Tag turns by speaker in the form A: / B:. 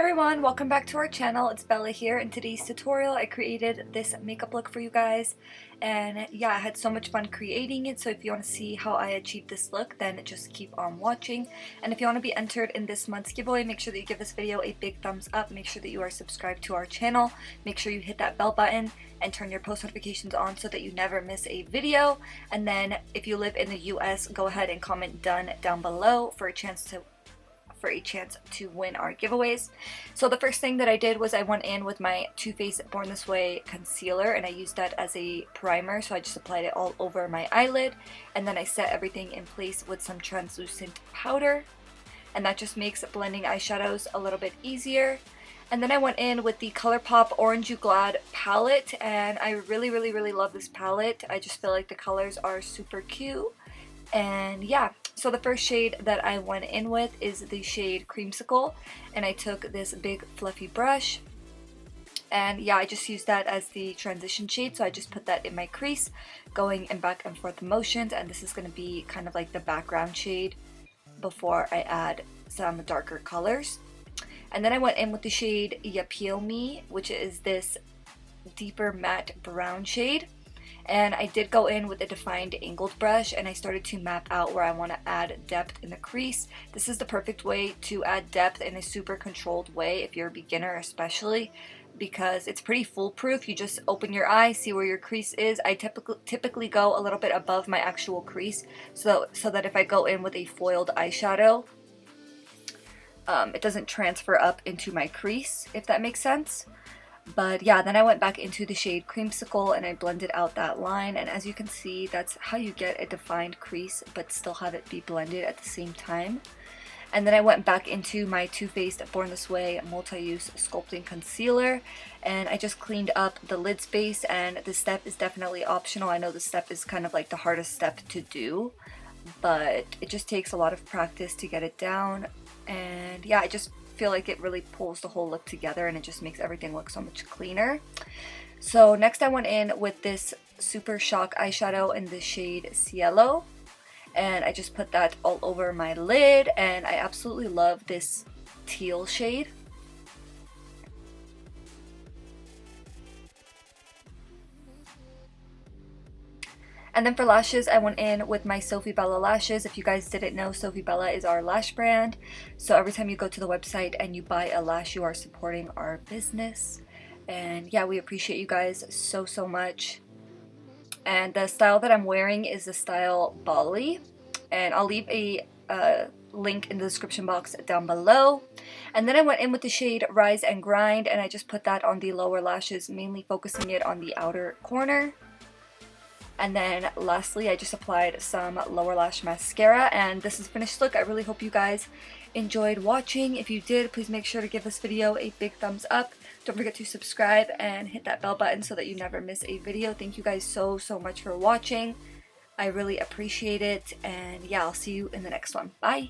A: everyone, welcome back to our channel. It's Bella here. In today's tutorial I created this makeup look for you guys, and yeah, I had so much fun creating it. So if you want to see how I achieved this look, then just keep on watching. And if you want to be entered in this month's giveaway, make sure that you give this video a big thumbs up. Make sure that you are subscribed to our channel. Make sure you hit that bell button and turn your post notifications on so that you never miss a video. And then if you live in the US, go ahead and comment done down below for a chance to win our giveaways. So the first thing that I did was I went in with my Too Faced Born This Way concealer, and I used that as a primer. So I just applied it all over my eyelid, and then I set everything in place with some translucent powder, and that just makes blending eyeshadows a little bit easier. And then I went in with the Colourpop Orange Glad palette, and I really love this palette. I just feel like the colors are super cute. And yeah, so the first shade that I went in with is the shade Creamsicle, and I took this big fluffy brush, and yeah, I just used that as the transition shade. So I just put that in my crease, going in back and forth motions, and this is going to be kind of like the background shade before I add some darker colors. And then I went in with the shade Ya Peel Me, which is this deeper matte brown shade. And I did go in with a defined angled brush, and I started to map out where I want to add depth in the crease. This is the perfect way to add depth in a super controlled way if you're a beginner especially, because it's pretty foolproof. You just open your eye, see where your crease is. I typically go a little bit above my actual crease so that if I go in with a foiled eyeshadow, it doesn't transfer up into my crease, if that makes sense. But yeah, then I went back into the shade Creamsicle and I blended out that line, and as you can see, that's how you get a defined crease but still have it be blended at the same time. And then I went back into my Too Faced Born This Way Multi-Use Sculpting Concealer, and I just cleaned up the lid space. And this step is definitely optional. I know this step is kind of like the hardest step to do, but it just takes a lot of practice to get it down. And yeah, I just feel like it really pulls the whole look together, and it just makes everything look so much cleaner. So next I went in with this Super Shock eyeshadow in the shade Cielo, and I just put that all over my lid, and I absolutely love this teal shade. And then for lashes, I went in with my Sofie Bella lashes. If you guys didn't know, Sofie Bella is our lash brand. So every time you go to the website and you buy a lash, you are supporting our business. And yeah, we appreciate you guys so much. And the style that I'm wearing is the style Bali. And I'll leave a link in the description box down below. And then I went in with the shade Rise and Grind, and I just put that on the lower lashes, mainly focusing it on the outer corner. And then lastly, I just applied some lower lash mascara, and this is the finished look. I really hope you guys enjoyed watching. If you did, please make sure to give this video a big thumbs up. Don't forget to subscribe and hit that bell button so that you never miss a video. Thank you guys so much for watching. I really appreciate it, and yeah, I'll see you in the next one. Bye!